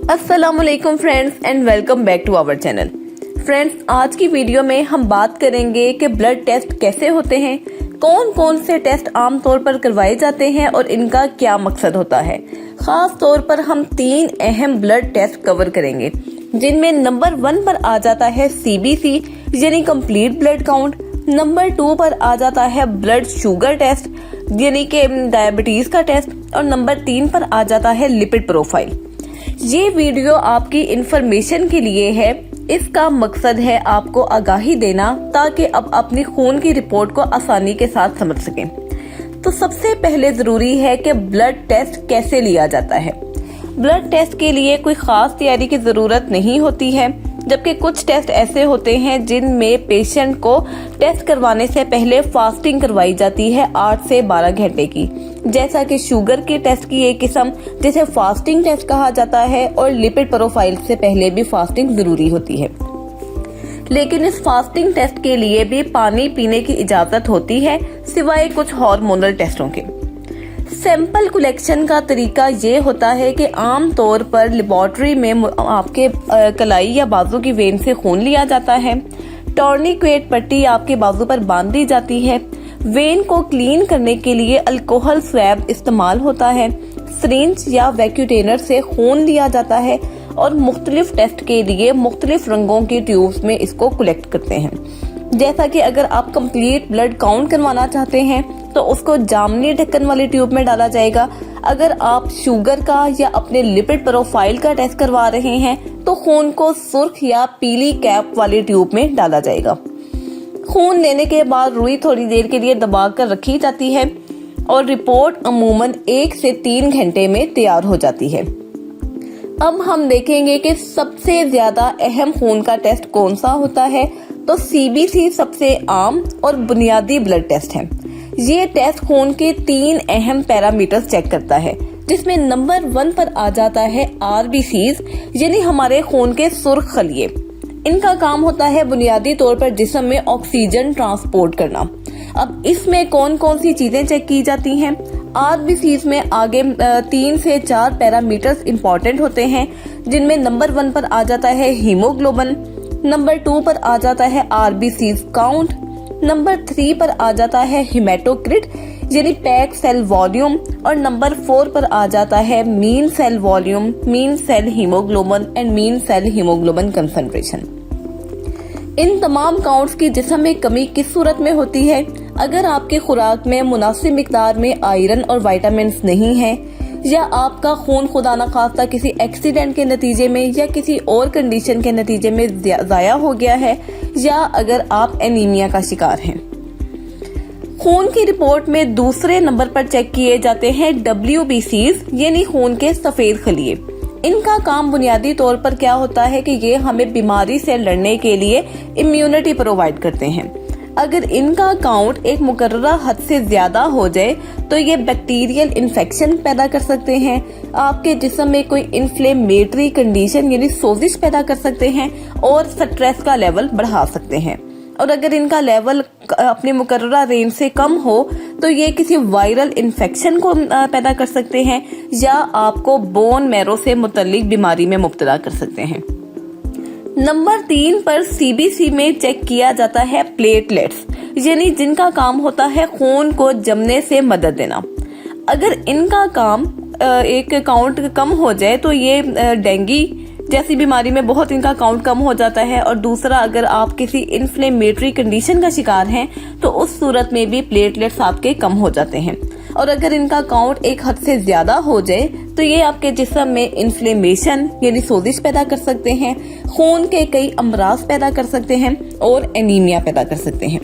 अस्सलामुअलैकुम friends and welcome back to our channel. Friends, आज की वीडियो में हम बात करेंगे कि ब्लड टेस्ट कैसे होते हैं, कौन कौन से टेस्ट आमतौर पर करवाए जाते हैं और इनका क्या मकसद होता है। खास तौर पर हम 3 अहम ब्लड टेस्ट कवर करेंगे, जिनमें नंबर 1 पर आ जाता है CBC यानी कंप्लीट ब्लड काउंट, नंबर 2 पर आ जाता है ब्लड शुगर टेस्ट यानी कि डायबिटीज का टेस्ट, और नंबर 3 पर आ जाता है लिपिड प्रोफाइल। ये वीडियो आपकी इंफॉर्मेशन के लिए है। इसका मकसद है आपको आगाही देना ताकि आप अपनी खून की रिपोर्ट को आसानी के साथ समझ सकें। तो सबसे पहले जरूरी है कि ब्लड टेस्ट कैसे लिया जाता है। ब्लड टेस्ट के लिए कोई खास तैयारी की जरूरत नहीं होती है, जबकि कुछ टेस्ट ऐसे होते हैं जिनमें पेशेंट को टेस्ट करवाने से पहले फास्टिंग करवाई जाती है 8 से 12 घंटे की, जैसा कि शुगर के टेस्ट की एक किस्म जिसे फास्टिंग टेस्ट कहा जाता है, और लिपिड प्रोफाइल से पहले भी फास्टिंग जरूरी होती है। लेकिन इस फास्टिंग टेस्ट के लिए भी पानी पीने की इजाजत होती है, सिवाय कुछ हार्मोनल टेस्टों के। सैंपल कलेक्शन का तरीका ये होता है कि आम तौर पर लेबोरेटरी में आपके कलाई या बाजू की वेन से खून लिया जाता है। टॉर्निक्वेट पट्टी आपके बाजू पर बांध दी जाती है। वेन को क्लीन करने के लिए अल्कोहल स्वैब इस्तेमाल होता है। सिरिंज या वैक्यूटेनर से खून लिया जाता है और मुख्तलिफ टेस्ट के लिए मुख्तलिफ रंगों की ट्यूब्स में इसको कलेक्ट करते हैं। जैसा कि अगर आप कंप्लीट ब्लड काउंट करवाना चाहते हैं तो उसको जामनी ढक्कन वाली ट्यूब में डाला जाएगा। अगर आप शुगर का या अपने लिपिड प्रोफाइल का टेस्ट करवा रहे हैं तो खून को सुर्ख या पीली कैप वाली ट्यूब में डाला जाएगा। खून लेने के बाद रुई थोड़ी देर के लिए दबा कर रखी जाती है और रिपोर्ट अमूमन 1 से 3 घंटे में तैयार हो जाती है। अब हम देखेंगे कि सबसे ज्यादा अहम खून का टेस्ट कौन सा होता है। तो CBC सबसे आम और बुनियादी ब्लड टेस्ट है। ये टेस्ट खून के 3 अहम पैरामीटर्स चेक करता है, जिसमें नंबर 1 पर आ जाता है RBCs यानी हमारे खून के सुर्ख खलिए। इनका काम होता है बुनियादी तौर पर जिस्म में ऑक्सीजन ट्रांसपोर्ट करना। अब इसमें कौन कौन सी चीजें चेक की जाती हैं। RBCs में आगे 3 से 4 पैरामीटर्स इंपॉर्टेंट होते हैं, जिनमें नंबर 1 पर आ जाता है हीमोग्लोबिन, नंबर 2 पर आ जाता है RBCs काउंट, नंबर 3 पर आ जाता है हिमेटोक्रिट यानी पैक सेल वॉल्यूम, और नंबर 4 पर आ जाता है mean cell volume, mean cell haemoglobin and mean cell haemoglobin concentration. इन तमाम काउंट्स की जिस्म में कमी किस सूरत में होती है। अगर आपके खुराक में मुनासिब मिकदार में आयरन और विटामिन नहीं है, या आपका खून खुदा न खास्ता किसी एक्सीडेंट के नतीजे में या किसी और कंडीशन के नतीजे में ज़ाया हो गया है, या अगर आप एनीमिया का शिकार हैं। खून की रिपोर्ट में दूसरे नंबर पर चेक किए जाते हैं WBCs यानी खून के सफेद खलिए। इनका काम बुनियादी तौर पर क्या होता है कि ये हमें बीमारी से लड़ने के लिए इम्यूनिटी प्रोवाइड करते हैं। अगर इनका काउंट एक मुकर्ररा हद से ज्यादा हो जाए तो ये बैक्टीरियल इन्फेक्शन पैदा कर सकते हैं, आपके जिस्म में कोई इन्फ्लेमेटरी कंडीशन यानी सोजिश पैदा कर सकते हैं और स्ट्रेस का लेवल बढ़ा सकते हैं। और अगर इनका लेवल अपने मुकर्ररा रेंज से कम हो तो ये किसी वायरल इन्फेक्शन को पैदा कर सकते हैं या आपको बोन मैरो से मुतल्लिक बीमारी में मुब्तला कर सकते हैं। नंबर 3 पर CBC में चेक किया जाता है प्लेटलेट्स यानी जिनका काम होता है खून को जमने से मदद देना। अगर इनका काम एक काउंट कम हो जाए तो ये डेंगू जैसी बीमारी में बहुत इनका काउंट कम हो जाता है, और दूसरा अगर आप किसी इन्फ्लेमेटरी कंडीशन का शिकार हैं तो उस सूरत में भी प्लेटलेट्स आपके कम हो जाते हैं। और अगर इनका काउंट एक हद से ज्यादा हो जाए तो ये आपके जिस्म में इन्फ्लेमेशन यानी सोजिश पैदा कर सकते हैं, खून के कई अमराज पैदा कर सकते हैं और एनीमिया पैदा कर सकते हैं।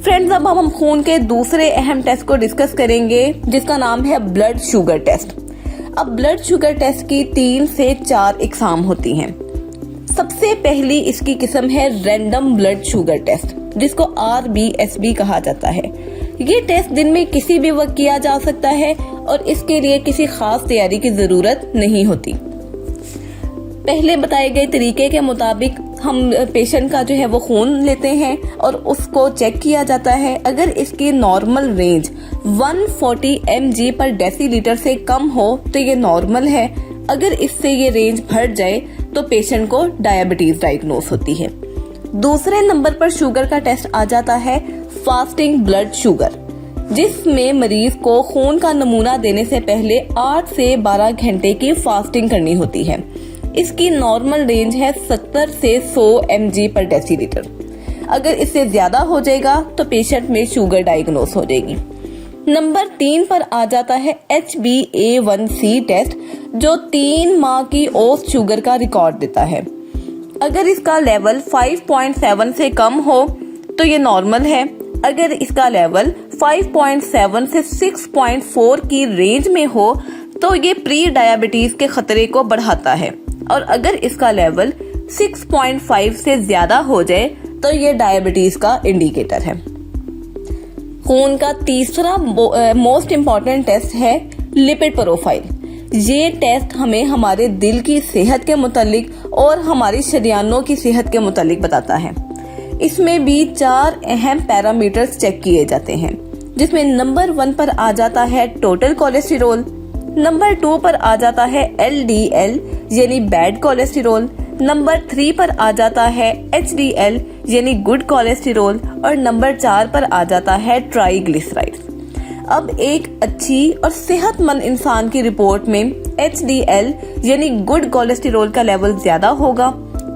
फ्रेंड्स, अब हम खून के दूसरे अहम टेस्ट को डिस्कस करेंगे, जिसका नाम है ब्लड शुगर टेस्ट। अब ब्लड शुगर टेस्ट की 3 से 4 इकसाम होती हैं। सबसे पहली इसकी किस्म है रैंडम ब्लड शुगर टेस्ट, जिसको RBSB कहा जाता है। ये टेस्ट दिन में किसी भी वक्त किया जा सकता है और इसके लिए किसी खास तैयारी की जरूरत नहीं होती। पहले बताए गए तरीके के मुताबिक हम पेशेंट का जो है वो खून लेते हैं और उसको चेक किया जाता है। अगर इसकी नॉर्मल रेंज 140 mg पर डेसीलीटर से कम हो तो ये नॉर्मल है। अगर इससे ये रेंज बढ़ जाए तो पेशेंट को डायबिटीज डायग्नोस होती है। दूसरे नंबर पर शुगर का टेस्ट आ जाता है फास्टिंग ब्लड शुगर, जिसमें मरीज को खून का नमूना देने से पहले 8 से 12 घंटे की फास्टिंग करनी होती है। इसकी नॉर्मल रेंज है 70 से 100 mg पर डेसीलीटर। अगर इससे ज्यादा हो जाएगा तो पेशेंट में शुगर डायग्नोस हो जाएगी। नंबर 3 पर आ जाता है HbA1c टेस्ट, जो 3 माह की औसत शुगर का रिकॉर्ड देता है। अगर इसका लेवल 5.7 से कम हो तो ये नॉर्मल है। अगर इसका लेवल 5.7 से 6.4 की रेंज में हो तो ये प्री डायबिटीज के खतरे को बढ़ाता है, और अगर इसका लेवल 6.5 से ज्यादा हो जाए तो ये डायबिटीज का इंडिकेटर है। खून का तीसरा मोस्ट इम्पॉर्टेंट टेस्ट है लिपिड प्रोफाइल। ये टेस्ट हमें हमारे दिल की सेहत के मुतालिक और हमारी शरीयानों की सेहत के मुतालिक बताता है। इसमें भी 4 अहम पैरामीटर्स चेक किए जाते हैं, जिसमें नंबर 1 पर आ जाता है टोटल कोलेस्ट्रॉल, नंबर 2 पर आ जाता है LDL यानी बैड कोलेस्ट्रॉल, नंबर 3 पर आ जाता है HDL यानी गुड कोलेस्ट्रॉल, और नंबर 4 पर आ जाता है ट्राइग्लिसराइड्स। अब एक अच्छी और सेहतमंद इंसान की रिपोर्ट में HDL यानी गुड कोलेस्ट्रॉल का लेवल ज्यादा होगा,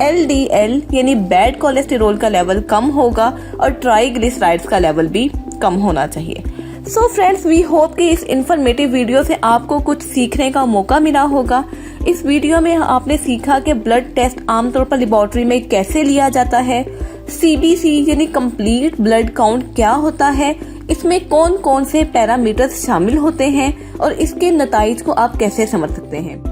LDL यानी बैड कोलेस्ट्रॉल का लेवल कम होगा, और ट्राइग्लिसराइड्स का लेवल भी कम होना चाहिए। सो फ्रेंड्स, वी होप कि इस इंफॉर्मेटिव वीडियो से आपको कुछ सीखने का मौका मिला होगा। इस वीडियो में आपने सीखा कि ब्लड टेस्ट आमतौर पर लेबोरेटरी में कैसे लिया जाता है, CBC यानी कंप्लीट ब्लड काउंट क्या होता है, इसमें कौन कौन से पैरामीटर्स शामिल होते हैं और इसके नताइज को आप कैसे समझ सकते हैं।